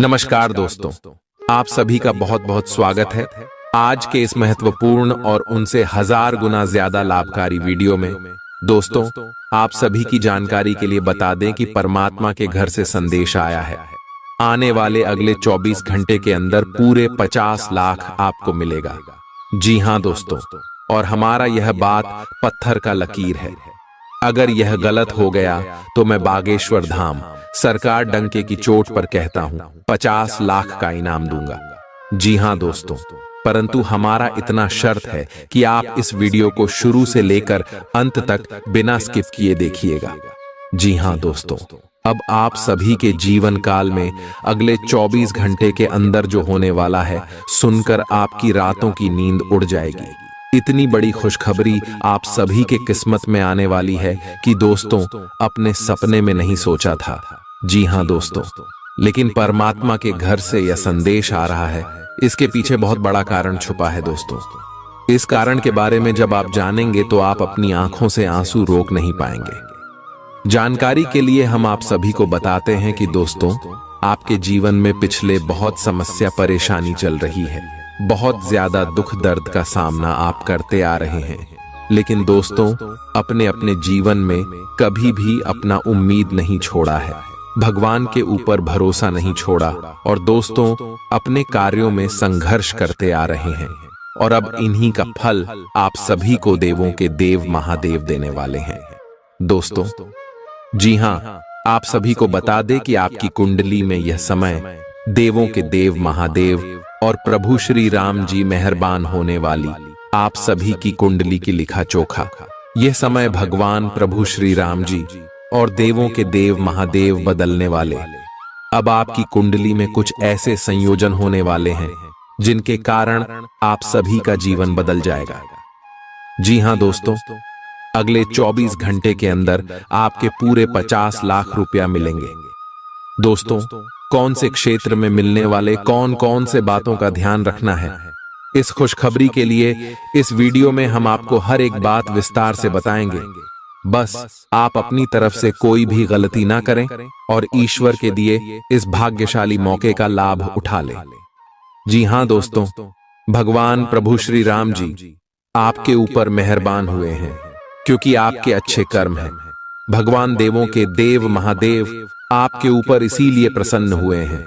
नमस्कार दोस्तों, आप सभी का बहुत बहुत स्वागत है आज के इस महत्वपूर्ण और उनसे 1000 गुना ज्यादा लाभकारी वीडियो में। दोस्तों, आप सभी की जानकारी के लिए बता दें कि परमात्मा के घर से संदेश आया है। आने वाले अगले 24 घंटे के अंदर पूरे 50 लाख आपको मिलेगा। जी हां दोस्तों, और हमारा यह बात पत्थर का लकीर है। अगर यह गलत हो गया तो मैं बागेश्वर धाम सरकार डंके की चोट पर कहता हूं 50 लाख का इनाम दूंगा। जी हां दोस्तों, परंतु हमारा इतना शर्त है कि आप इस वीडियो को शुरू से लेकर अंत तक बिना स्किप किए देखिएगा। जी हां दोस्तों, अब आप सभी के जीवन काल में अगले 24 घंटे के अंदर जो होने वाला है, सुनकर आपकी रातों की नींद उड़ जाएगी। इतनी बड़ी खुशखबरी आप सभी के किस्मत में आने वाली है कि दोस्तों अपने सपने में नहीं सोचा था। जी हां दोस्तों, लेकिन परमात्मा के घर से यह संदेश आ रहा है। इसके पीछे बहुत बड़ा कारण छुपा है दोस्तों। इस कारण के बारे में जब आप जानेंगे तो आप अपनी आंखों से आंसू रोक नहीं पाएंगे। जानकारी के लिए हम आप सभी को बताते हैं कि दोस्तों, आपके जीवन में पिछले बहुत समस्या परेशानी चल रही है। बहुत ज्यादा दुख दर्द का सामना आप करते आ रहे हैं, लेकिन दोस्तों अपने अपने जीवन में कभी भी अपना उम्मीद नहीं छोड़ा है, भगवान के ऊपर भरोसा नहीं छोड़ा और दोस्तों अपने कार्यों में संघर्ष करते आ रहे हैं। और अब इन्हीं का फल आप सभी को देवों के देव महादेव देने वाले हैं दोस्तों। जी हां, आप सभी को बता दें कि आपकी कुंडली में यह समय देवों के देव महादेव और प्रभु श्री राम जी मेहरबान होने वाली आप सभी की कुंडली की लिखा चोखा। यह समय भगवान प्रभु श्री राम जी और देवों के देव महादेव बदलने वाले। अब आपकी कुंडली में कुछ ऐसे संयोजन होने वाले हैं जिनके कारण आप सभी का जीवन बदल जाएगा। जी हां दोस्तों, अगले 24 घंटे के अंदर आपके पूरे 50 लाख रुपया मिलेंगे। दोस्तों, कौन से क्षेत्र में मिलने वाले कौन कौन से बातों का ध्यान रखना है, इस खुशखबरी के लिए इस वीडियो में हम आपको हर एक बात विस्तार से बताएंगे। बस आप अपनी तरफ से कोई भी गलती ना करें और ईश्वर के दिए इस भाग्यशाली मौके का लाभ उठा लें। जी हां दोस्तों, भगवान प्रभु श्री राम जी आपके ऊपर मेहरबान हुए हैं क्योंकि आपके अच्छे कर्म हैं। भगवान देवों के देव महादेव आपके ऊपर इसीलिए प्रसन्न हुए हैं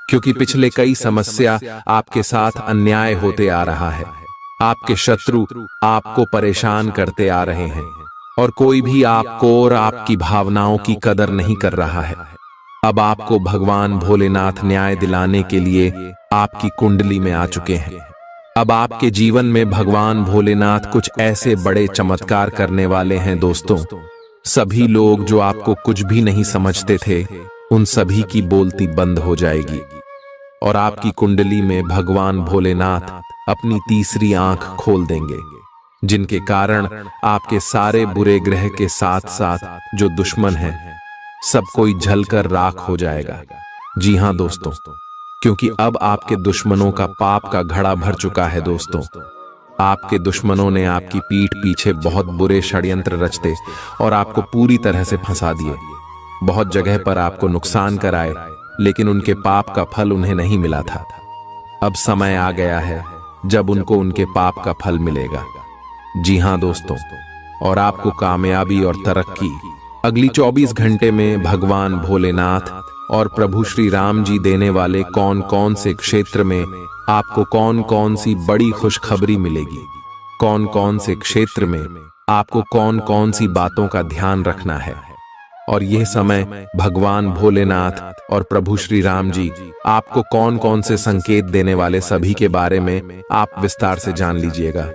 क्योंकि पिछले कई समस्या आपके साथ अन्याय होते आ रहा है। आपके शत्रु आपको परेशान करते आ रहे हैं और कोई भी आपको और आपकी भावनाओं की कदर नहीं कर रहा है। अब आपको भगवान भोलेनाथ न्याय दिलाने के लिए आपकी कुंडली में आ चुके हैं। अब आपके जीवन में भगवान भोलेनाथ कुछ ऐसे बड़े चमत्कार करने वाले हैं दोस्तों। सभी लोग जो आपको कुछ भी नहीं समझते थे, उन सभी की बोलती बंद हो जाएगी और आपकी कुंडली में भगवान भोलेनाथ अपनी तीसरी आंख खोल देंगे, जिनके कारण आपके सारे बुरे ग्रह के साथ साथ जो दुश्मन हैं, सब कोई जलकर राख हो जाएगा। जी हां दोस्तों, क्योंकि अब आपके दुश्मनों का पाप का घड़ा भर चुका है दोस्तों। आपके दुश्मनों ने आपकी पीठ पीछे बहुत बुरे षड्यंत्र रचते और आपको पूरी तरह से फंसा दिए। बहुत जगह पर आपको नुकसान कराए, लेकिन उनके पाप का फल उन्हें नहीं मिला था। अब समय आ गया है जब उनको उनके पाप का फल मिलेगा। जी हां दोस्तों, और आपको कामयाबी और तरक्की अगली 24 घंटे में भगवान भोलेनाथ और प्रभु श्री राम जी देने वाले कौन कौन से क्षेत्र में आपको कौन कौन सी बड़ी खुशखबरी मिलेगी, कौन कौन से क्षेत्र में आपको कौन कौन सी बातों का ध्यान रखना है। और यह समय भगवान भोलेनाथ और प्रभु श्री राम जी आपको कौन कौन से संकेत देने वाले, सभी के बारे में आप विस्तार से जान लीजिएगा।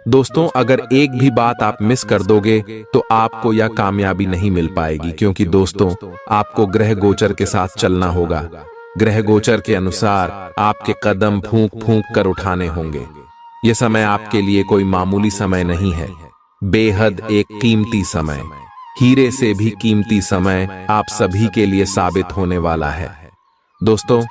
दोस्तों, अगर एक भी बात आप मिस कर दोगे तो आपको यह कामयाबी नहीं मिल पाएगी, क्योंकि दोस्तों आपको ग्रह गोचर के साथ चलना होगा। ग्रह गोचर के अनुसार आपके कदम फूंक फूंक कर उठाने होंगे। यह समय आपके लिए कोई मामूली समय नहीं है, बेहद एक कीमती समय, हीरे से भी कीमती समय आप सभी के लिए साबित होने वाला है। दोस्तों,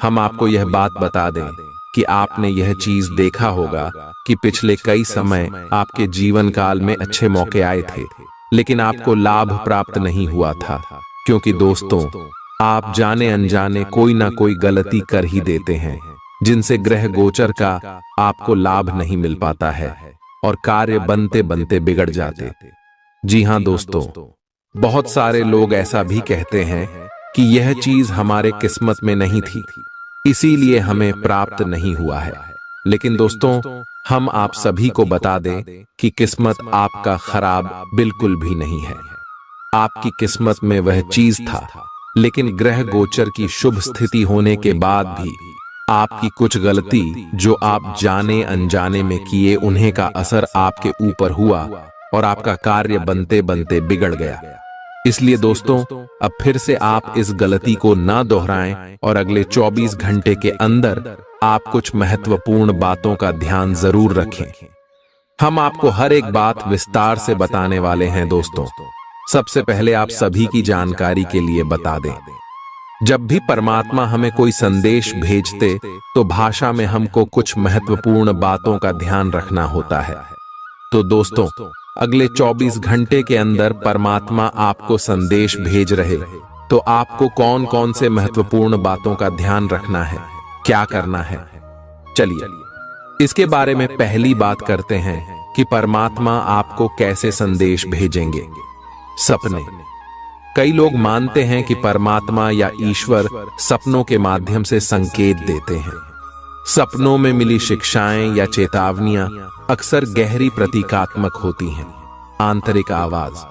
हम आपको यह बात बता दें कि आपने यह चीज देखा होगा कि पिछले कई समय आपके जीवन काल में अच्छे मौके आए थे, लेकिन आपको लाभ प्राप्त नहीं हुआ था, क्योंकि दोस्तों आप जाने अनजाने कोई ना कोई गलती कर ही देते हैं, जिनसे ग्रह गोचर का आपको लाभ नहीं मिल पाता है और कार्य बनते बनते बिगड़ जाते। जी हां दोस्तों, बहुत सारे लोग ऐसा भी कहते हैं कि यह चीज हमारे किस्मत में नहीं थी, इसीलिए हमें प्राप्त नहीं हुआ है। लेकिन दोस्तों, हम आप सभी को बता दें कि किस्मत आपका खराब बिल्कुल भी नहीं है। आपकी किस्मत में वह चीज था, लेकिन ग्रह गोचर की शुभ स्थिति होने के बाद भी आपकी कुछ गलती जो आप जाने अनजाने में किए, उन्हें का असर आपके ऊपर हुआ और आपका कार्य बनते बनते बिगड़ गया। इसलिए दोस्तों, अब फिर से आप इस गलती को ना दोहराएं और अगले 24 घंटे के अंदर आप कुछ महत्वपूर्ण बातों का ध्यान जरूर रखें। हम आपको हर एक बात विस्तार से बताने वाले हैं दोस्तों। सबसे पहले आप सभी की जानकारी के लिए बता दें, जब भी परमात्मा हमें कोई संदेश भेजते तो भाषा में हमको कुछ महत्वपूर्ण बातों का ध्यान रखना होता है। तो दोस्तों, अगले 24 घंटे के अंदर परमात्मा आपको संदेश भेज रहे, तो आपको कौन कौन से महत्वपूर्ण बातों का ध्यान रखना है, क्या करना है, चलिए इसके बारे में पहली बात करते हैं कि परमात्मा आपको कैसे संदेश भेजेंगे। सपने। कई लोग मानते हैं कि परमात्मा या ईश्वर सपनों के माध्यम से संकेत देते हैं। सपनों में मिली शिक्षाएं या चेतावनियां अक्सर गहरी प्रतीकात्मक होती हैं। आंतरिक आवाज।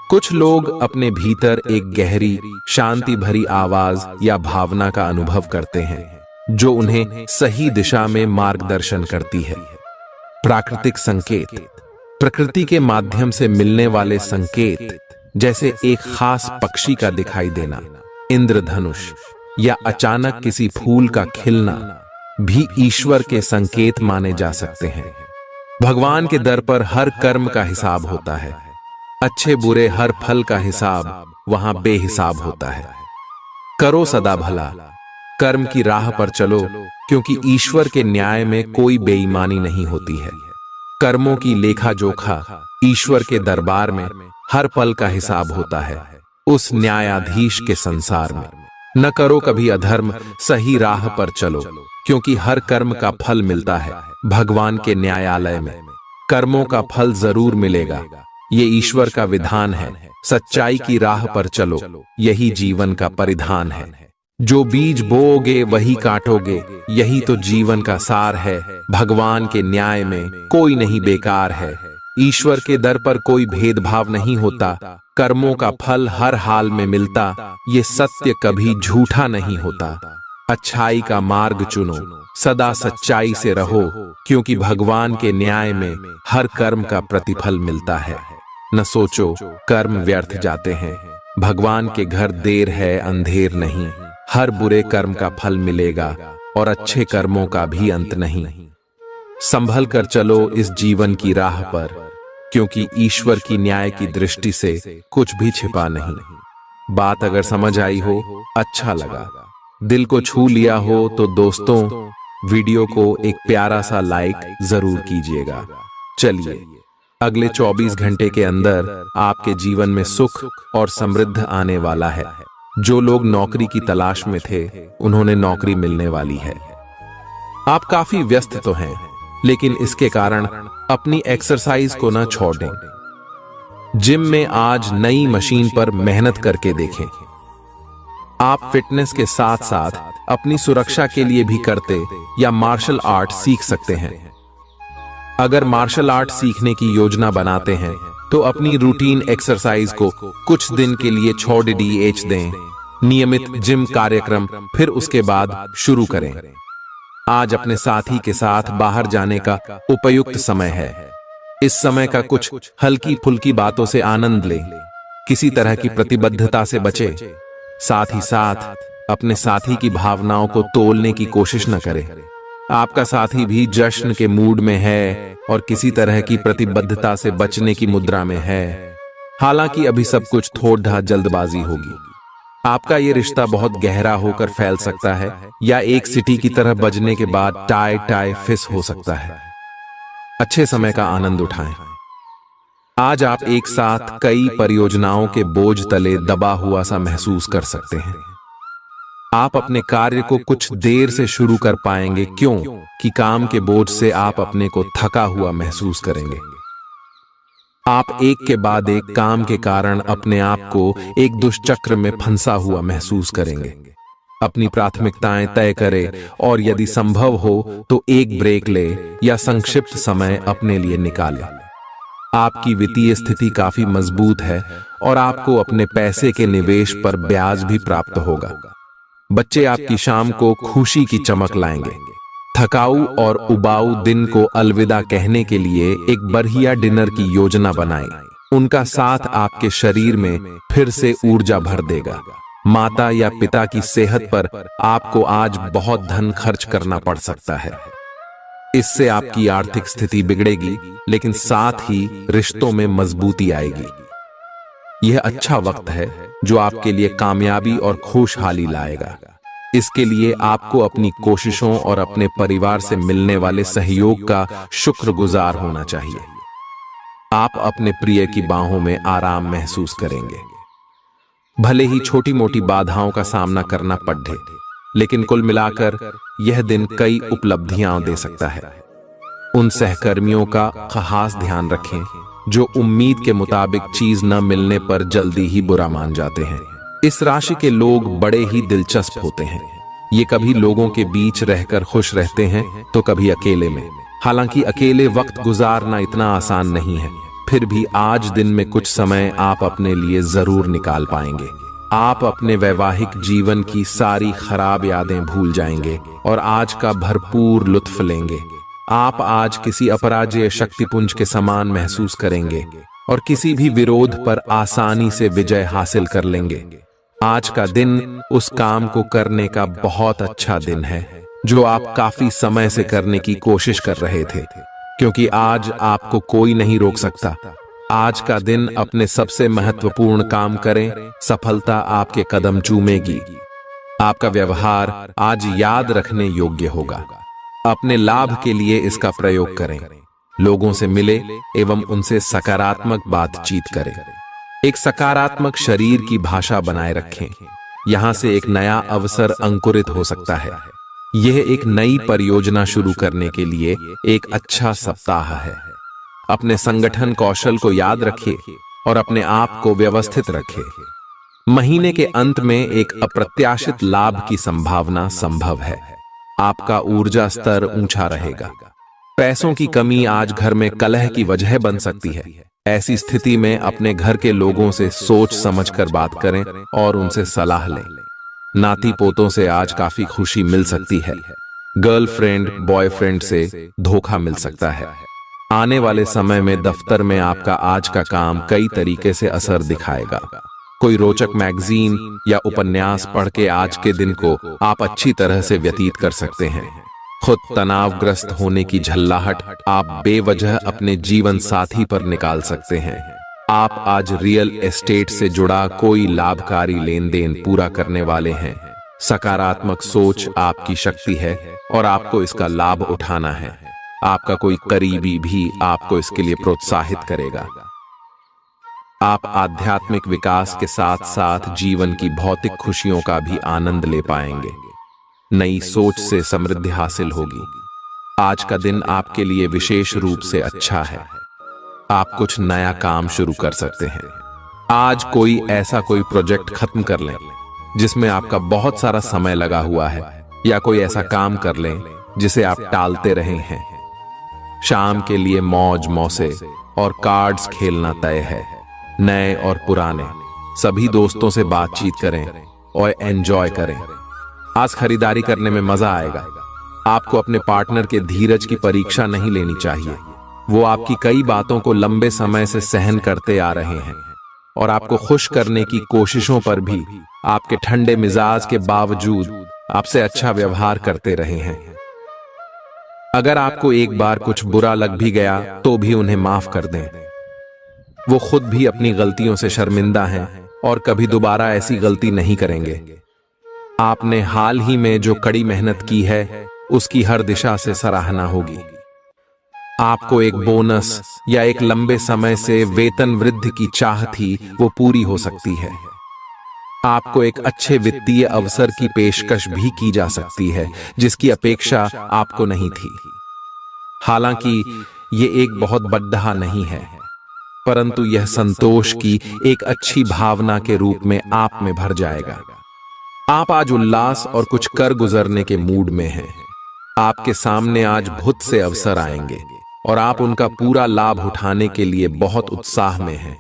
कुछ लोग अपने भीतर एक गहरी शांति भरी आवाज या भावना का अनुभव करते हैं, जो उन्हें सही दिशा में मार्गदर्शन करती है। प्राकृतिक संकेत। प्रकृति के माध्यम से मिलने वाले संकेत, जैसे एक खास पक्षी का दिखाई देना, इंद्रधनुष या अचानक किसी फूल का खिलना, भी ईश्वर के संकेत माने जा सकते हैं। भगवान के दर पर हर कर्म का हिसाब होता है। अच्छे बुरे हर फल का हिसाब वहां बेहिसाब होता है। करो सदा भला, कर्म की राह पर चलो, क्योंकि ईश्वर के न्याय में कोई बेईमानी नहीं होती है। कर्मों की लेखा जोखा ईश्वर के दरबार में हर पल का हिसाब होता है, उस न्यायाधीश के संसार में। न करो कभी अधर्म, सही राह पर चलो, क्योंकि हर कर्म का फल मिलता है भगवान के न्यायालय में। कर्मों का फल जरूर मिलेगा, ये ईश्वर का विधान है। सच्चाई की राह पर चलो, यही जीवन का परिधान है। जो बीज बोओगे वही काटोगे, यही तो जीवन का सार है। भगवान के न्याय में कोई नहीं बेकार है। ईश्वर के दर पर कोई भेदभाव नहीं होता। कर्मों का फल हर हाल में मिलता, ये सत्य कभी झूठा नहीं होता। अच्छाई का मार्ग चुनो, सदा सच्चाई से रहो, क्योंकि भगवान के न्याय में हर कर्म का प्रतिफल मिलता है। न सोचो कर्म व्यर्थ जाते हैं, भगवान के घर देर है अंधेर नहीं। हर बुरे कर्म का फल मिलेगा और अच्छे कर्मों का भी अंत नहीं। संभल कर चलो इस जीवन की राह पर, क्योंकि ईश्वर की न्याय की दृष्टि से कुछ भी छिपा नहीं। बात अगर समझ आई हो, अच्छा लगा, दिल को छू लिया हो, तो दोस्तों वीडियो को एक प्यारा सा लाइक जरूर कीजिएगा। चलिए, अगले 24 घंटे के अंदर आपके जीवन में सुख और समृद्धि आने वाला है। जो लोग नौकरी की तलाश में थे, उन्होंने नौकरी मिलने वाली है। आप काफी व्यस्त तो हैं, लेकिन इसके कारण अपनी एक्सरसाइज को ना छोड़ दें। जिम में आज नई मशीन पर मेहनत करके देखें। आप फिटनेस के साथ साथ अपनी सुरक्षा के लिए भी करते या मार्शल आर्ट सीख सकते हैं। अगर मार्शल आर्ट सीखने की योजना बनाते हैं, तो अपनी रूटीन एक्सरसाइज को कुछ दिन के लिए छोड़ दें। नियमित जिम कार्यक्रम फिर उसके बाद शुरू करें। आज अपने साथी के साथ बाहर जाने का उपयुक्त समय है। इस समय का कुछ हल्की फुल्की बातों से आनंद लें, किसी तरह की प्रतिबद्धता से बचें। साथ ही साथ अपने साथी की भावनाओं को तोलने की कोशिश न करें। आपका साथी भी जश्न के मूड में है और किसी तरह की प्रतिबद्धता से बचने की मुद्रा में है। हालांकि अभी सब कुछ थोड़ा जल्दबाजी होगी। आपका ये रिश्ता बहुत गहरा होकर फैल सकता है, या एक सिटी की तरह बजने के बाद टाई फिस हो सकता है। अच्छे समय का आनंद उठाएं। आज आप एक साथ कई परियोजनाओं के बोझ तले दबा हुआ सा महसूस कर सकते हैं। आप अपने कार्य को कुछ देर से शुरू कर पाएंगे, क्यों कि काम के बोझ से आप अपने को थका हुआ महसूस करेंगे। आप एक के बाद एक काम के कारण अपने आप को एक दुष्चक्र में फंसा हुआ महसूस करेंगे। अपनी प्राथमिकताएं तय करें और यदि संभव हो तो एक ब्रेक ले या संक्षिप्त समय अपने लिए निकालें। आपकी वित्तीय स्थिति काफी मजबूत है और आपको अपने पैसे के निवेश पर ब्याज भी प्राप्त होगा। बच्चे आपकी शाम को खुशी की चमक लाएंगे। थकाऊ और उबाऊ दिन को अलविदा कहने के लिए एक बढ़िया डिनर की योजना बनाएं। उनका साथ आपके शरीर में फिर से ऊर्जा भर देगा। माता या पिता की सेहत पर आपको आज बहुत धन खर्च करना पड़ सकता है। इससे आपकी आर्थिक स्थिति बिगड़ेगी, लेकिन साथ ही रिश्तों में मजबूती आएगी। यह अच्छा वक्त है जो आपके लिए कामयाबी और खुशहाली लाएगा। इसके लिए आपको अपनी कोशिशों और अपने परिवार से मिलने वाले सहयोग का शुक्रगुजार होना चाहिए। आप अपने प्रिय की बाहों में आराम महसूस करेंगे। भले ही छोटी मोटी बाधाओं का सामना करना पड़े, लेकिन कुल मिलाकर यह दिन कई उपलब्धियां दे सकता है। उन सहकर्मियों का खास ध्यान रखें जो उम्मीद के मुताबिक चीज न मिलने पर जल्दी ही बुरा मान जाते हैं। इस राशि के लोग बड़े ही दिलचस्प होते हैं। ये कभी लोगों के बीच रहकर खुश रहते हैं तो कभी अकेले में। हालांकि अकेले वक्त गुजारना इतना आसान नहीं है, फिर भी आज दिन में कुछ समय आप अपने लिए जरूर निकाल पाएंगे। आप अपने वैवाहिक जीवन की सारी खराब यादें भूल जाएंगे और आज का भरपूर लुत्फ लेंगे। आप आज किसी अपराजेय शक्तिपुंज के समान महसूस करेंगे और किसी भी विरोध पर आसानी से विजय हासिल कर लेंगे। आज का दिन उस काम को करने का बहुत अच्छा दिन है जो आप काफी समय से करने की कोशिश कर रहे थे, क्योंकि आज आपको कोई नहीं रोक सकता। आज का दिन अपने सबसे महत्वपूर्ण काम करें, सफलता आपके कदम चूमेगी। आपका व्यवहार आज याद रखने योग्य होगा। अपने लाभ के लिए इसका प्रयोग करें। लोगों से मिले एवं उनसे सकारात्मक बातचीत करें। एक सकारात्मक शरीर की भाषा बनाए रखें। यहां से एक नया अवसर अंकुरित हो सकता है। यह एक नई परियोजना शुरू करने के लिए एक अच्छा सप्ताह है। अपने संगठन कौशल को याद रखिए और अपने आप को व्यवस्थित रखें। महीने के अंत में एक अप्रत्याशित लाभ की संभावना संभव है। आपका ऊर्जा स्तर ऊंचा रहेगा। पैसों की कमी आज घर में कलह की वजह बन सकती है। ऐसी स्थिति में अपने घर के लोगों से सोच समझकर बात करें और उनसे सलाह लें। नाती पोतों से आज काफी खुशी मिल सकती है। गर्लफ्रेंड बॉयफ्रेंड से धोखा मिल सकता है। आने वाले समय में दफ्तर में आपका आज का काम कई तरीके से असर दिखाएगा। कोई रोचक मैगजीन या उपन्यास पढ़ के आज के दिन को आप अच्छी तरह से व्यतीत कर सकते हैं। खुद तनावग्रस्त होने की झल्लाहट आप बेवजह अपने जीवन साथी पर निकाल सकते हैं। आप आज रियल एस्टेट से जुड़ा कोई लाभकारी लेन देन पूरा करने वाले हैं। सकारात्मक सोच आपकी शक्ति है और आपको इसका लाभ उठाना है। आपका कोई करीबी भी आपको इसके लिए प्रोत्साहित करेगा। आप आध्यात्मिक विकास के साथ साथ जीवन की भौतिक खुशियों का भी आनंद ले पाएंगे। नई सोच से समृद्धि हासिल होगी। आज का दिन आपके लिए विशेष रूप से अच्छा है। आप कुछ नया काम शुरू कर सकते हैं। आज कोई प्रोजेक्ट खत्म कर लें जिसमें आपका बहुत सारा समय लगा हुआ है, या कोई ऐसा काम कर लें जिसे आप टालते रहे हैं। शाम के लिए मौज मौसे और कार्ड्स खेलना तय है। नए और पुराने सभी दोस्तों से बातचीत करें और एंजॉय करें। आज खरीदारी करने में मजा आएगा। आपको अपने पार्टनर के धीरज की परीक्षा नहीं लेनी चाहिए। वो आपकी कई बातों को लंबे समय से सहन करते आ रहे हैं और आपको खुश करने की कोशिशों पर भी आपके ठंडे मिजाज के बावजूद आपसे अच्छा व्यवहार करते रहे हैं। अगर आपको एक बार कुछ बुरा लग भी गया तो भी उन्हें माफ कर दें। वो खुद भी अपनी गलतियों से शर्मिंदा हैं और कभी दोबारा ऐसी गलती नहीं करेंगे। आपने हाल ही में जो कड़ी मेहनत की है उसकी हर दिशा से सराहना होगी। आपको एक बोनस या एक लंबे समय से वेतन वृद्धि की चाह थी, वो पूरी हो सकती है। आपको एक अच्छे वित्तीय अवसर की पेशकश भी की जा सकती है जिसकी अपेक्षा आपको नहीं थी। हालांकि ये एक बहुत बड़ा नहीं है, परंतु यह संतोष की एक अच्छी भावना के रूप में आप में भर जाएगा। आप आज उल्लास और कुछ कर गुजरने के मूड में हैं। आपके सामने आज बहुत से अवसर आएंगे और आप उनका पूरा लाभ उठाने के लिए बहुत उत्साह में हैं।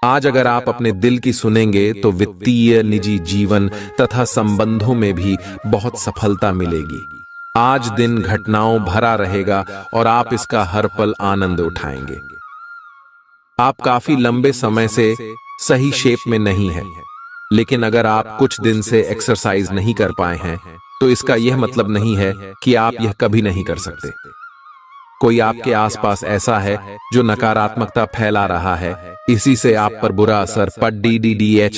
आज अगर आप अपने दिल की सुनेंगे तो वित्तीय, निजी जीवन तथा संबंधों में भी बहुत सफलता मिलेगी। आज दिन घटनाओं भरा रहेगा और आप इसका हर पल आनंद उठाएंगे। आप काफी लंबे समय से सही शेप में नहीं हैं, लेकिन अगर आप कुछ दिन से एक्सरसाइज नहीं कर पाए हैं तो इसका यह मतलब नहीं है कि आप यह कभी नहीं कर सकते। कोई आपके आसपास ऐसा है जो नकारात्मकता फैला रहा है, इसी से आप पर बुरा असर पड़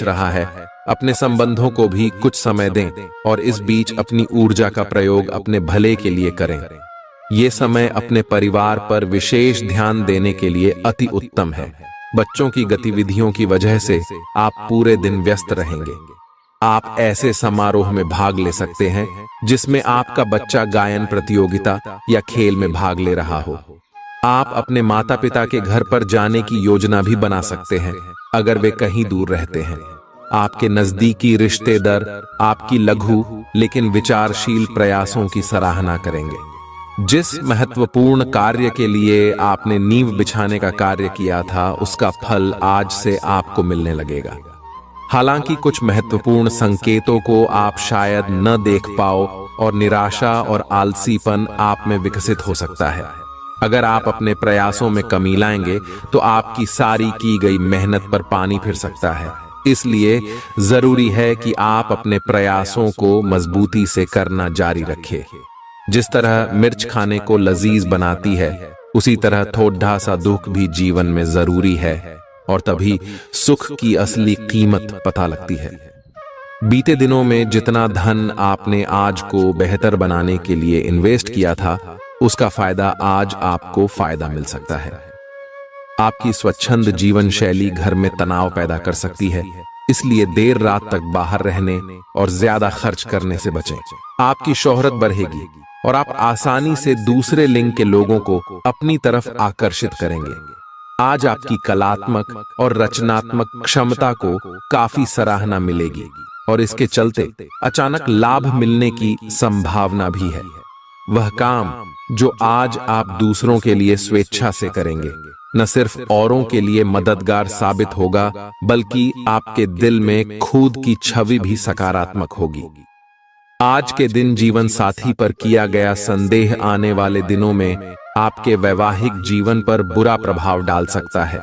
रहा है। अपने संबंधों को भी कुछ समय दें और इस बीच अपनी ऊर्जा का प्रयोग अपने भले के लिए करें। ये समय अपने परिवार पर विशेष ध्यान देने के लिए अति उत्तम है। बच्चों की गतिविधियों की वजह से आप पूरे दिन व्यस्त रहेंगे। आप ऐसे समारोह में भाग ले सकते हैं जिसमें आपका बच्चा गायन प्रतियोगिता या खेल में भाग ले रहा हो। आप अपने माता पिता के घर पर जाने की योजना भी बना सकते हैं अगर वे कहीं दूर रहते हैं। आपके नजदीकी रिश्तेदार आपकी लघु लेकिन विचारशील प्रयासों की सराहना करेंगे। जिस महत्वपूर्ण कार्य के लिए आपने नींव बिछाने का कार्य किया था, उसका फल आज से आपको मिलने लगेगा। हालांकि कुछ महत्वपूर्ण संकेतों को आप शायद न देख पाओ और निराशा और आलसीपन आप में विकसित हो सकता है। अगर आप अपने प्रयासों में कमी लाएंगे तो आपकी सारी की गई मेहनत पर पानी फिर सकता है। इसलिए जरूरी है कि आप अपने प्रयासों को मजबूती से करना जारी रखें। जिस तरह मिर्च खाने को लजीज बनाती है, उसी तरह थोड़ा सा दुख भी जीवन में जरूरी है और तभी सुख की असली कीमत पता लगती है। बीते दिनों में जितना धन आपने आज को बेहतर बनाने के लिए इन्वेस्ट किया था, उसका फायदा आज आपको फायदा मिल सकता है। आपकी स्वच्छंद जीवन शैली घर में तनाव पैदा कर सकती है, इसलिए देर रात तक बाहर रहने और ज्यादा खर्च करने से बचें। आपकी शोहरत बढ़ेगी और आप आसानी से दूसरे लिंग के लोगों को अपनी तरफ आकर्षित करेंगे। आज आपकी कलात्मक और रचनात्मक क्षमता को काफी सराहना मिलेगी और इसके चलते अचानक लाभ मिलने की संभावना भी है। वह काम जो आज आप दूसरों के लिए स्वेच्छा से करेंगे, न सिर्फ औरों के लिए मददगार साबित होगा, बल्कि आपके दिल में खुद की छवि भी सकारात्मक होगी। आज के दिन जीवन साथी पर किया गया संदेह आने वाले दिनों में आपके वैवाहिक जीवन पर बुरा प्रभाव डाल सकता है।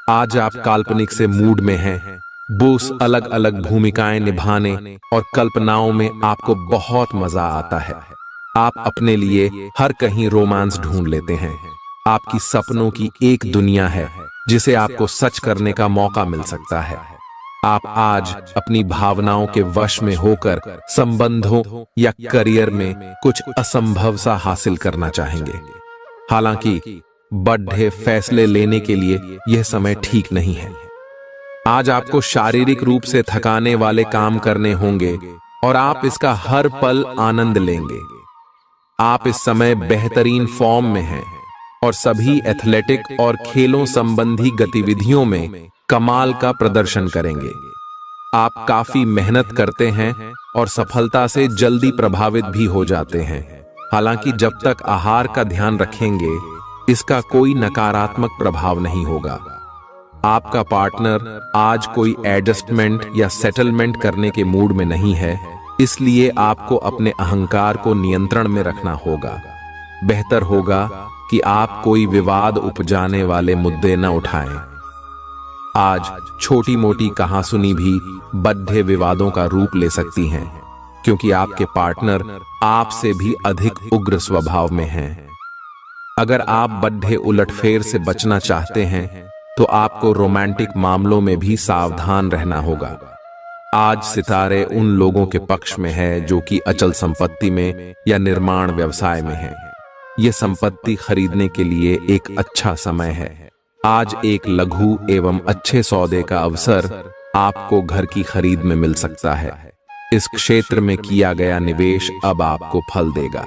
आज आप काल्पनिक से मूड में हैं। बोस अलग अलग भूमिकाएं निभाने और कल्पनाओं में आपको बहुत मजा आता है। आप अपने लिए हर कहीं रोमांस ढूंढ लेते हैं। आपकी सपनों की एक दुनिया है जिसे आपको सच करने का मौका मिल सकता है। आप आज अपनी भावनाओं के वश में होकर संबंधों या करियर में कुछ असंभव सा हासिल करना चाहेंगे। हालांकि बड़े फैसले लेने के लिए यह समय ठीक नहीं है। आज आपको शारीरिक रूप से थकाने वाले काम करने होंगे और आप इसका हर पल आनंद लेंगे। आप इस समय बेहतरीन फॉर्म में हैं और सभी एथलेटिक और खेलों संबंधी गतिविधियों में कमाल का प्रदर्शन करेंगे। आप काफी मेहनत करते हैं और सफलता से जल्दी प्रभावित भी हो जाते हैं। हालांकि जब तक आहार का ध्यान रखेंगे, इसका कोई नकारात्मक प्रभाव नहीं होगा। आपका पार्टनर आज कोई एडजस्टमेंट या सेटलमेंट करने के मूड में नहीं है, इसलिए आपको अपने अहंकार को नियंत्रण में रखना होगा। बेहतर होगा कि आप कोई विवाद उपजाने वाले मुद्दे न उठाएं। आज छोटी मोटी कहासुनी भी बड़े विवादों का रूप ले सकती हैं, क्योंकि आपके पार्टनर आपसे भी अधिक उग्र स्वभाव में हैं। अगर आप बड़े उलटफेर से बचना चाहते हैं तो आपको रोमांटिक मामलों में भी सावधान रहना होगा। आज सितारे उन लोगों के पक्ष में है जो कि अचल संपत्ति में या निर्माण व्यवसाय में हैं। ये संपत्ति खरीदने के लिए एक अच्छा समय है। आज एक लघु एवं अच्छे सौदे का अवसर आपको घर की खरीद में मिल सकता है। इस क्षेत्र में किया गया निवेश अब आपको फल देगा।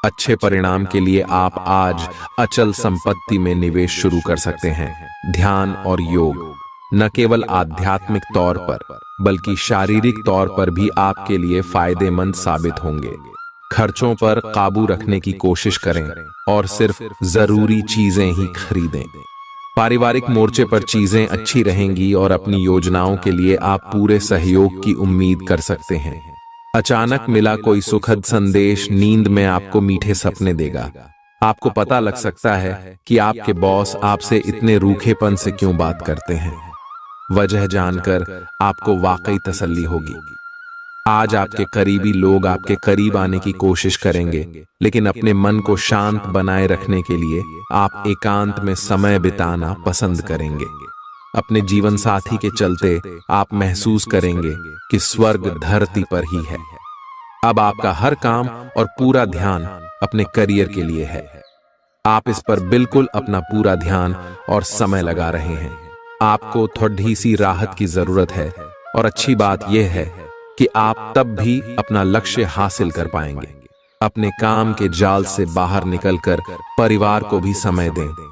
अच्छे परिणाम के लिए आप आज अचल संपत्ति में निवेश शुरू कर सकते हैं। ध्यान और योग न केवल आध्यात्मिक तौर पर बल्कि शारीरिक तौर पर भी आपके लिए फायदेमंद साबित होंगे। खर्चों पर काबू रखने की कोशिश करें और सिर्फ जरूरी चीजें ही खरीदें। पारिवारिक मोर्चे पर चीजें अच्छी रहेंगी और अपनी योजनाओं के लिए आप पूरे सहयोग की उम्मीद कर सकते हैं। अचानक मिला कोई सुखद संदेश नींद में आपको मीठे सपने देगा। आपको पता लग सकता है कि आपके बॉस आपसे इतने रूखेपन से क्यों बात करते हैं। वजह जानकर आपको वाकई तसल्ली होगी। आज आपके करीबी लोग आपके करीब आने की कोशिश करेंगे, लेकिन अपने मन को शांत बनाए रखने के लिए आप एकांत में समय बिताना पसंद करेंगे। अपने जीवन साथी के चलते आप महसूस करेंगे कि स्वर्ग धरती पर ही है। अब आपका हर काम और पूरा ध्यान अपने करियर के लिए है। आप इस पर बिल्कुल अपना पूरा ध्यान और समय लगा रहे हैं। आपको थोड़ी सी राहत की जरूरत है और अच्छी बात यह है कि आप तब भी अपना लक्ष्य हासिल कर पाएंगे। अपने काम के जाल से बाहर निकलकर परिवार को भी समय दें।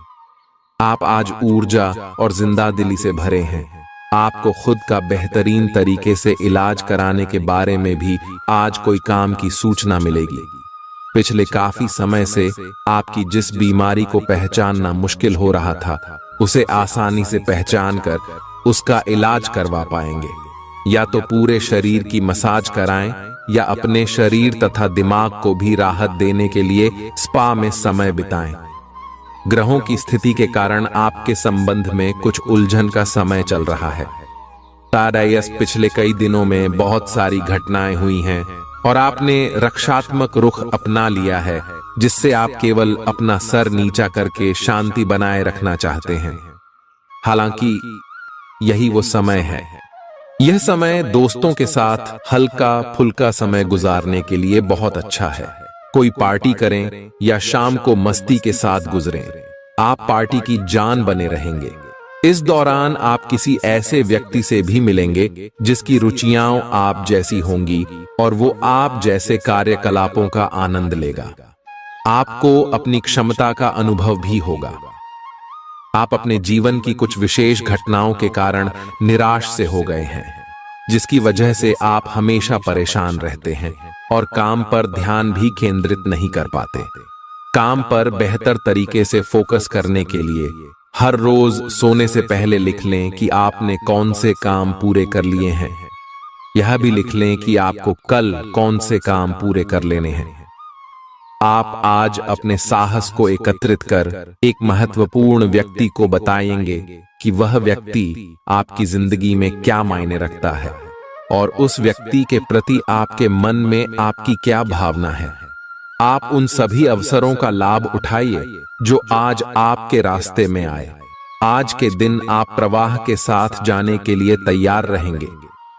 आप आज ऊर्जा और जिंदादिली से भरे हैं। आपको खुद का बेहतरीन तरीके से इलाज कराने के बारे में भी आज कोई काम की सूचना मिलेगी। पिछले काफी समय से आपकी जिस बीमारी को पहचानना मुश्किल हो रहा था, उसे आसानी से पहचान कर उसका इलाज करवा पाएंगे। या तो पूरे शरीर की मसाज कराएं या अपने शरीर तथा दिमाग को भी राहत देने के लिए स्पा में समय बिताएं। ग्रहों की स्थिति के कारण आपके संबंध में कुछ उलझन का समय चल रहा है। तारायस पिछले कई दिनों में बहुत सारी घटनाएं हुई हैं और आपने रक्षात्मक रुख अपना लिया है, जिससे आप केवल अपना सर नीचा करके शांति बनाए रखना चाहते हैं। हालांकि यही वो समय है। यह समय दोस्तों के साथ हल्का फुल्का समय गुजारने के लिए बहुत अच्छा है। कोई पार्टी करें या शाम को मस्ती के साथ गुजरें। आप पार्टी की जान बने रहेंगे। इस दौरान आप किसी ऐसे व्यक्ति से भी मिलेंगे जिसकी रुचियां आप जैसी होंगी और वो आप जैसे कार्यकलापों का आनंद लेगा। आपको अपनी क्षमता का अनुभव भी होगा। आप अपने जीवन की कुछ विशेष घटनाओं के कारण निराश से हो गए हैं, जिसकी वजह से आप हमेशा परेशान रहते हैं और काम पर ध्यान भी केंद्रित नहीं कर पाते। काम पर बेहतर तरीके से फोकस करने के लिए हर रोज सोने से पहले लिख लें कि आपने कौन से काम पूरे कर लिए हैं। यह भी लिख लें कि आपको कल कौन से काम पूरे कर लेने हैं। आप आज अपने साहस को एकत्रित कर एक महत्वपूर्ण व्यक्ति को बताएंगे कि वह व्यक्ति आपकी जिंदगी में क्या मायने रखता है और उस व्यक्ति के प्रति आपके मन में आपकी क्या भावना है। आप उन सभी अवसरों का लाभ उठाइए जो आज आपके रास्ते में आए। आज के दिन आप प्रवाह के साथ जाने के लिए तैयार रहेंगे।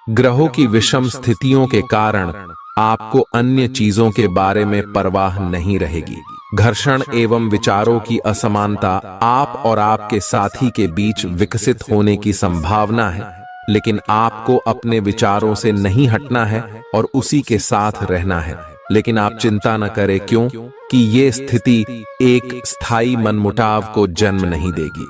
ग्रहों की विषम स्थितियों के कारण आपको अन्य चीजों के बारे में परवाह नहीं रहेगी। घर्षण एवं विचारों की असमानता आप और आपके साथी के बीच विकसित होने की संभावना है, लेकिन आपको अपने विचारों से नहीं हटना है और उसी के साथ रहना है। लेकिन आप चिंता न करें, क्यों कि ये स्थिति एक स्थायी मनमुटाव को जन्म नहीं देगी।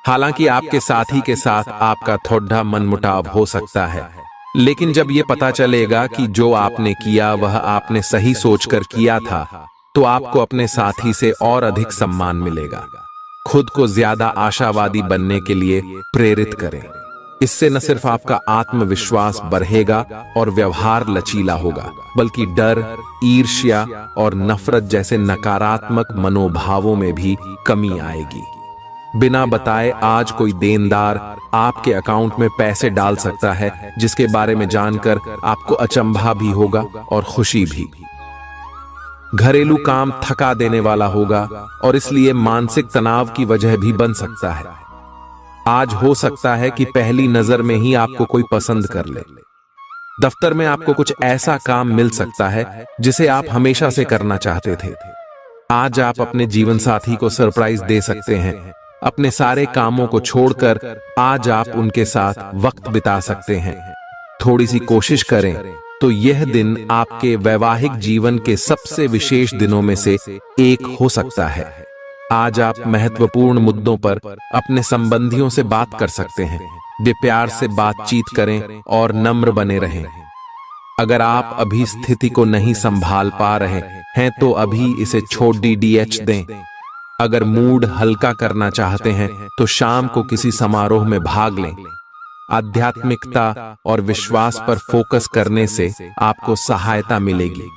हालांकि आपके साथी के साथ आपका थोड़ा मनमुटाव हो सकता है, लेकिन जब ये पता चलेगा कि जो आपने किया वह आपने सही सोचकर किया था, तो आपको अपने साथी से और अधिक सम्मान मिलेगा। खुद को ज्यादा आशावादी बनने के लिए प्रेरित करें। इससे न सिर्फ आपका आत्मविश्वास बढ़ेगा और व्यवहार लचीला होगा, बल्कि डर, ईर्ष्या और नफरत जैसे नकारात्मक मनोभावों में भी कमी आएगी। बिना बताए आज कोई देनदार आपके अकाउंट में पैसे डाल सकता है, जिसके बारे में जानकर आपको अचंभा भी होगा और खुशी भी। घरेलू काम थका देने वाला होगा और इसलिए मानसिक तनाव की वजह भी बन सकता है। आज हो सकता है कि पहली नजर में ही आपको कोई पसंद कर ले। दफ्तर में आपको कुछ ऐसा काम मिल सकता है जिसे आप हमेशा से करना चाहते थे। आज आप अपने जीवन साथी को सरप्राइज दे सकते हैं। अपने सारे कामों को छोड़कर आज आप उनके साथ वक्त बिता सकते हैं। थोड़ी सी कोशिश करें तो यह दिन आपके वैवाहिक जीवन के सबसे विशेष दिनों में से एक हो सकता है। आज आप महत्वपूर्ण मुद्दों पर अपने संबंधियों से बात कर सकते हैं। वे प्यार से बातचीत करें और नम्र बने रहें। अगर आप अभी स्थिति को नहीं संभाल पा रहे हैं तो अभी इसे छोड़ DDH दें। अगर मूड हल्का करना चाहते हैं तो शाम को किसी समारोह में भाग लें। आध्यात्मिकता और विश्वास पर फोकस करने से आपको सहायता मिलेगी।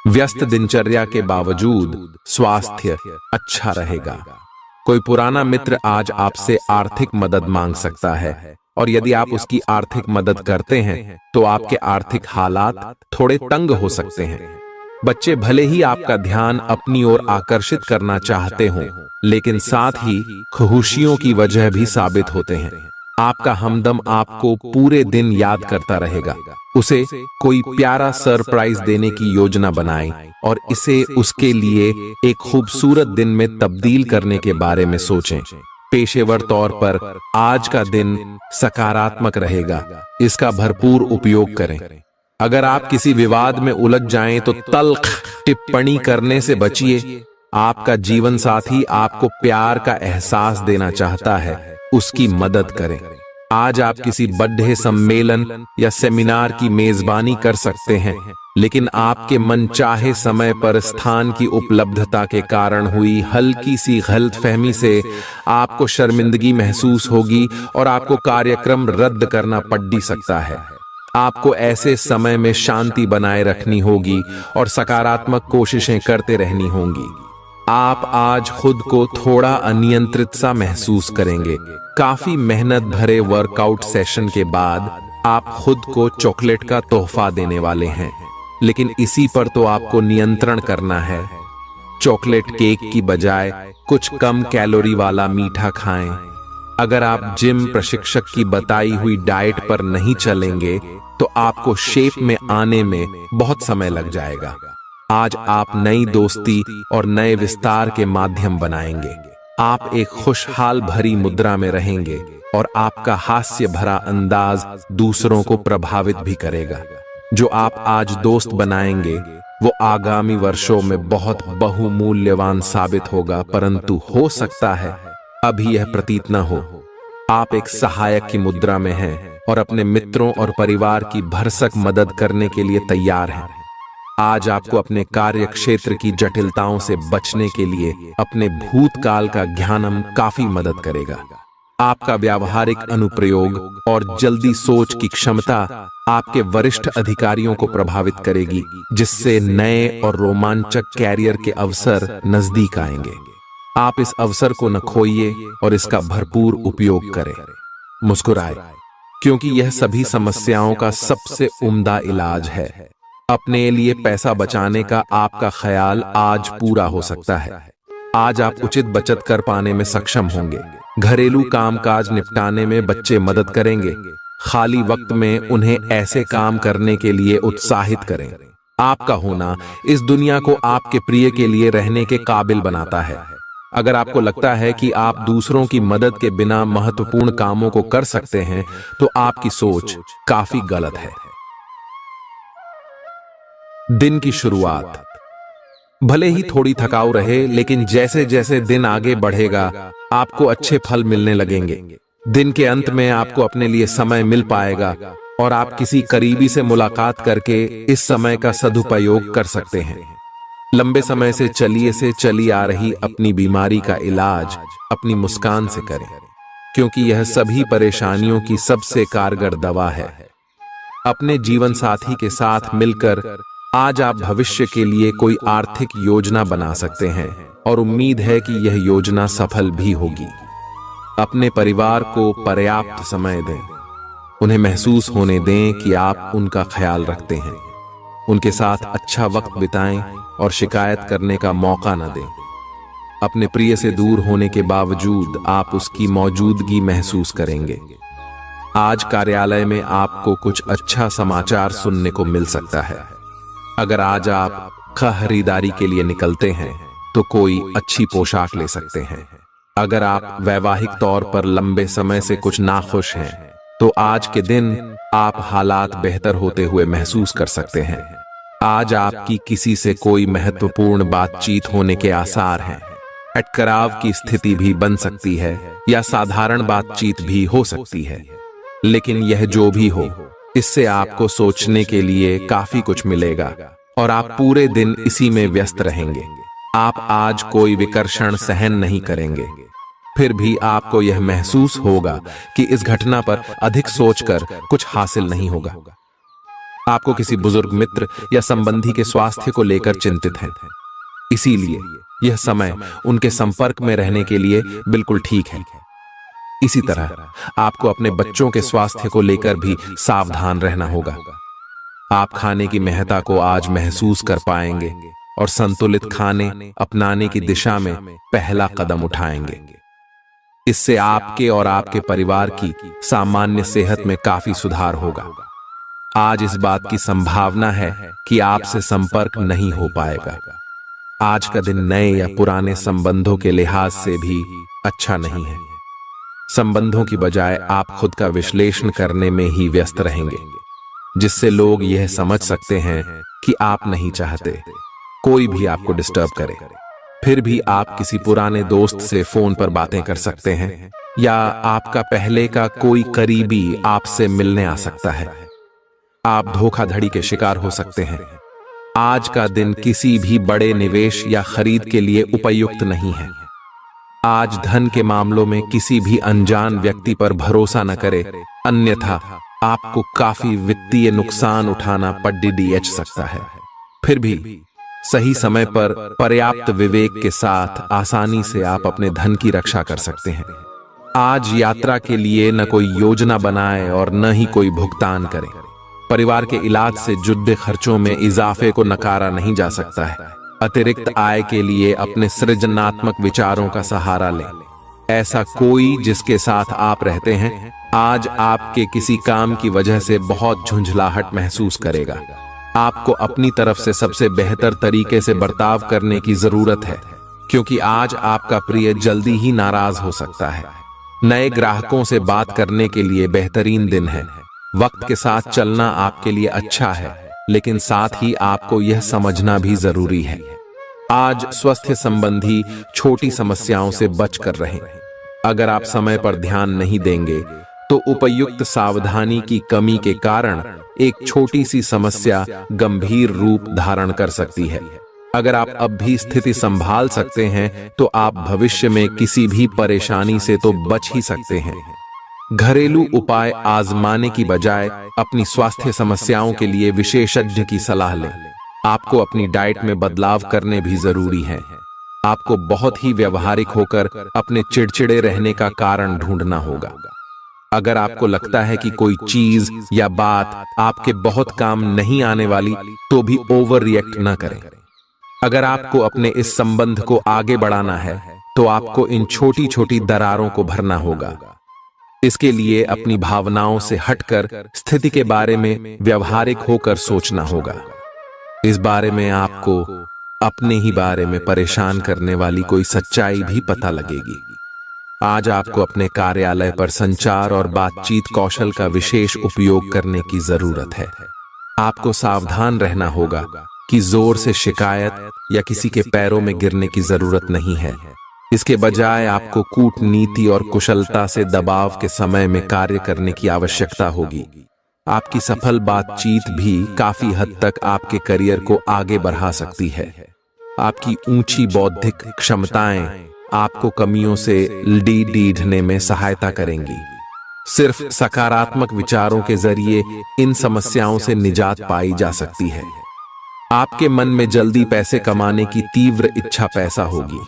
व्यस्त दिनचर्या के बावजूद स्वास्थ्य अच्छा रहेगा। कोई पुराना मित्र आज आपसे आर्थिक मदद मांग सकता है और यदि आप उसकी आर्थिक मदद करते हैं तो आपके आर्थिक हालात थोड़े तंग हो सकते हैं। बच्चे भले ही आपका ध्यान अपनी ओर आकर्षित करना चाहते हों, लेकिन साथ ही खुशियों की वजह भी साबित होते हैं। आपका हमदम आपको पूरे दिन याद करता रहेगा। उसे कोई प्यारा सरप्राइज देने की योजना बनाएं और इसे उसके लिए एक खूबसूरत दिन में तब्दील करने के बारे में सोचें। पेशेवर तौर पर आज का दिन सकारात्मक रहेगा। इसका भरपूर उपयोग करें। अगर आप किसी विवाद में उलझ जाएं तो तल्ख टिप्पणी करने से बचिए। आपका जीवन साथी आपको प्यार का एहसास देना चाहता है, उसकी मदद करें। आज आप किसी बर्थडे सम्मेलन या सेमिनार की मेजबानी कर सकते हैं, लेकिन आपके मनचाहे समय पर स्थान की उपलब्धता के कारण हुई हल्की सी गलतफहमी से आपको शर्मिंदगी महसूस होगी और आपको कार्यक्रम रद्द करना पड़ भी सकता है। आपको ऐसे समय में शांति बनाए रखनी होगी और सकारात्मक कोशिशें करते रहनी होंगी। आप आज खुद को थोड़ा अनियंत्रित सा महसूस करेंगे। काफी मेहनत भरे वर्कआउट सेशन के बाद आप खुद को चॉकलेट का तोहफा देने वाले हैं, लेकिन इसी पर तो आपको नियंत्रण करना है। चॉकलेट केक की बजाय कुछ कम कैलोरी वाला मीठा खाएं। अगर आप जिम प्रशिक्षक की बताई हुई डाइट पर नहीं चलेंगे तो आपको शेप में आने में बहुत समय लग जाएगा। आज आप नई दोस्ती और नए विस्तार के माध्यम बनाएंगे। आप एक खुशहाल भरी मुद्रा में रहेंगे और आपका हास्य भरा अंदाज दूसरों को प्रभावित भी करेगा। जो आप आज दोस्त बनाएंगे वो आगामी वर्षों में बहुत बहुमूल्यवान साबित होगा, परंतु हो सकता है अभी यह प्रतीत न हो। आप एक सहायक की मुद्रा में हैं और अपने मित्रों और परिवार की भरसक मदद करने के लिए तैयार हैं। आज आपको अपने कार्य क्षेत्र की जटिलताओं से बचने के लिए अपने भूतकाल का ज्ञानम काफी मदद करेगा। आपका व्यावहारिक अनुप्रयोग और जल्दी सोच की क्षमता आपके वरिष्ठ अधिकारियों को प्रभावित करेगी, जिससे नए और रोमांचक कैरियर के अवसर नजदीक आएंगे। आप इस अवसर को न खोइए और इसका भरपूर उपयोग करें। मुस्कुराएं, क्योंकि यह सभी समस्याओं का सबसे उम्दा इलाज है। अपने लिए पैसा बचाने का आपका ख्याल आज पूरा हो सकता है। आज आप उचित बचत कर पाने में सक्षम होंगे। घरेलू कामकाज निपटाने में बच्चे मदद करेंगे। खाली वक्त में उन्हें ऐसे काम करने के लिए उत्साहित करें। आपका होना इस दुनिया को आपके प्रिय के लिए रहने के काबिल बनाता है। अगर आपको लगता है कि आप दूसरों की मदद के बिना महत्वपूर्ण कामों को कर सकते हैं तो आपकी सोच काफी गलत है। दिन की शुरुआत भले ही थोड़ी थकाऊ रहे, लेकिन जैसे जैसे दिन आगे बढ़ेगा आपको अच्छे फल मिलने लगेंगे। दिन के अंत में आपको अपने लिए समय मिल पाएगा और आप किसी करीबी से मुलाकात करके इस समय का सदुपयोग कर सकते हैं। लंबे समय से चली आ रही अपनी बीमारी का इलाज अपनी मुस्कान से करें, क्योंकि यह सभी परेशानियों की सबसे कारगर दवा है। अपने जीवन साथी के साथ मिलकर आज आप भविष्य के लिए कोई आर्थिक योजना बना सकते हैं और उम्मीद है कि यह योजना सफल भी होगी। अपने परिवार को पर्याप्त समय दें। उन्हें महसूस होने दें कि आप उनका ख्याल रखते हैं। उनके साथ अच्छा वक्त बिताएं और शिकायत करने का मौका न दें। अपने प्रिय से दूर होने के बावजूद आप उसकी मौजूदगी महसूस करेंगे। आज कार्यालय में आपको कुछ अच्छा समाचार सुनने को मिल सकता है। अगर आज आप खरीदारी के लिए निकलते हैं तो कोई अच्छी पोशाक ले सकते हैं। अगर आप वैवाहिक तौर पर लंबे समय से कुछ नाखुश हैं, तो आज के दिन आप हालात बेहतर होते हुए महसूस कर सकते हैं। आज आपकी किसी से कोई महत्वपूर्ण बातचीत होने के आसार हैं। अटकराव की स्थिति भी बन सकती है या साधारण बातचीत भी हो सकती है। लेकिन यह जो भी हो, इससे आपको सोचने के लिए काफी कुछ मिलेगा और आप पूरे दिन इसी में व्यस्त रहेंगे। आप आज कोई विकर्षण सहन नहीं करेंगे। फिर भी आपको यह महसूस होगा कि इस घटना पर अधिक सोचकर कुछ हासिल नहीं होगा। आपको किसी बुजुर्ग मित्र या संबंधी के स्वास्थ्य को लेकर चिंतित हैं। इसीलिए यह समय उनके संपर्क में रहने के लिए बिल्कुल ठीक है। इसी तरह आपको अपने बच्चों के स्वास्थ्य को लेकर भी सावधान रहना होगा। आप खाने की महत्ता को आज महसूस कर पाएंगे और संतुलित खाने अपनाने की दिशा में पहला कदम उठाएंगे। इससे आपके और आपके परिवार की सामान्य सेहत में काफी सुधार होगा। आज इस बात की संभावना है कि आपसे संपर्क नहीं हो पाएगा। आज का दिन नए या पुराने संबंधों के लिहाज से भी अच्छा नहीं है। संबंधों की बजाय आप खुद का विश्लेषण करने में ही व्यस्त रहेंगे, जिससे लोग यह समझ सकते हैं कि आप नहीं चाहते कोई भी आपको डिस्टर्ब करे। फिर भी आप किसी पुराने दोस्त से फोन पर बातें कर सकते हैं या आपका पहले का कोई करीबी आपसे मिलने आ सकता है। आप धोखाधड़ी के शिकार हो सकते हैं। आज का दिन किसी भी बड़े निवेश या खरीद के लिए उपयुक्त नहीं है। आज धन के मामलों में किसी भी अनजान व्यक्ति पर भरोसा न करें, अन्यथा आपको काफी वित्तीय नुकसान उठाना पड़ सकता है। फिर भी सही समय पर पर्याप्त विवेक के साथ आसानी से आप अपने धन की रक्षा कर सकते हैं। आज यात्रा के लिए न कोई योजना बनाएं और न ही कोई भुगतान करें। परिवार के इलाज से जुड़े खर्चों में इजाफे को नकारा नहीं जा सकता है। अतिरिक्त आय के लिए अपने सृजनात्मक विचारों का सहारा लें। ऐसा कोई जिसके साथ आप रहते हैं आज आपके किसी काम की वजह से बहुत झुंझलाहट महसूस करेगा। आपको अपनी तरफ से सबसे बेहतर तरीके से बर्ताव करने की जरूरत है, क्योंकि आज आपका प्रिय जल्दी ही नाराज हो सकता है। नए ग्राहकों से बात करने के लिए बेहतरीन दिन है। वक्त के साथ चलना आपके लिए अच्छा है, लेकिन साथ ही आपको यह समझना भी जरूरी है। आज स्वास्थ्य संबंधी छोटी समस्याओं से बचकर रहें। अगर आप समय पर ध्यान नहीं देंगे तो उपयुक्त सावधानी की कमी के कारण एक छोटी सी समस्या गंभीर रूप धारण कर सकती है। अगर आप अब भी स्थिति संभाल सकते हैं तो आप भविष्य में किसी भी परेशानी से तो बच ही सकते हैं। घरेलू उपाय आजमाने की बजाय अपनी स्वास्थ्य समस्याओं के लिए विशेषज्ञ की सलाह लें। आपको अपनी डाइट में बदलाव करने भी जरूरी है। आपको बहुत ही व्यवहारिक होकर अपने चिड़चिड़े रहने का कारण ढूंढना होगा। अगर आपको लगता है कि कोई चीज या बात आपके बहुत काम नहीं आने वाली, तो भी ओवर रिएक्ट न करें। अगर आपको अपने इस संबंध को आगे बढ़ाना है तो आपको इन छोटी छोटी दरारों को भरना होगा। इसके लिए अपनी भावनाओं से हटकर स्थिति के बारे में व्यवहारिक होकर सोचना होगा। इस बारे में आपको अपने ही बारे में परेशान करने वाली कोई सच्चाई भी पता लगेगी। आज आपको अपने कार्यालय पर संचार और बातचीत कौशल का विशेष उपयोग करने की जरूरत है। आपको सावधान रहना होगा कि जोर से शिकायत या किसी के पैरों में गिरने की जरूरत नहीं है। इसके बजाय आपको कूटनीति और कुशलता से दबाव के समय में कार्य करने की आवश्यकता होगी। आपकी सफल बातचीत भी काफी हद तक आपके करियर को आगे बढ़ा सकती है। आपकी ऊंची बौद्धिक क्षमताएं आपको कमियों से ढीढ़ने में सहायता करेंगी। सिर्फ सकारात्मक विचारों के जरिए इन समस्याओं से निजात पाई जा सकती है। आपके मन में जल्दी पैसे कमाने की तीव्र इच्छा पैदा होगी।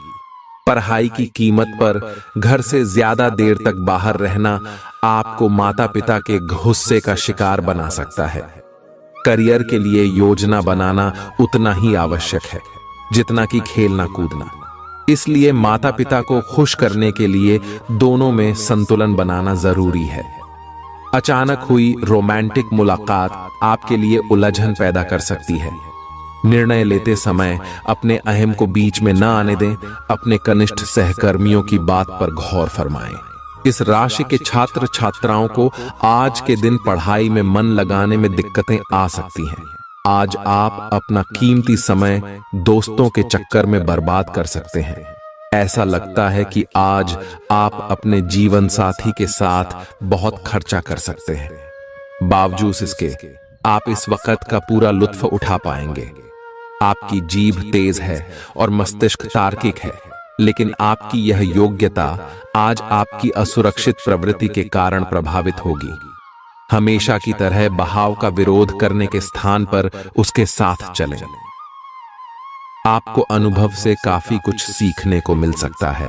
पढ़ाई की कीमत पर घर से ज्यादा देर तक बाहर रहना आपको माता पिता के गुस्से का शिकार बना सकता है। करियर के लिए योजना बनाना उतना ही आवश्यक है जितना कि खेलना कूदना। इसलिए माता पिता को खुश करने के लिए दोनों में संतुलन बनाना जरूरी है। अचानक हुई रोमांटिक मुलाकात आपके लिए उलझन पैदा कर सकती है। निर्णय लेते समय अपने अहम को बीच में न आने दें। अपने कनिष्ठ सहकर्मियों की बात पर गौर फरमाएं। इस राशि के छात्र छात्राओं को आज के दिन पढ़ाई में मन लगाने में दिक्कतें आ सकती हैं। आज आप अपना कीमती समय दोस्तों के चक्कर में बर्बाद कर सकते हैं। ऐसा लगता है कि आज आप अपने जीवन साथी के साथ बहुत खर्चा कर सकते हैं। बावजूद इसके आप इस वक्त का पूरा लुत्फ उठा पाएंगे। आपकी जीभ तेज है और मस्तिष्क तार्किक है, लेकिन आपकी यह योग्यता आज आपकी असुरक्षित प्रवृत्ति के कारण प्रभावित होगी। हमेशा की तरह बहाव का विरोध करने के स्थान पर उसके साथ चलें। आपको अनुभव से काफी कुछ सीखने को मिल सकता है।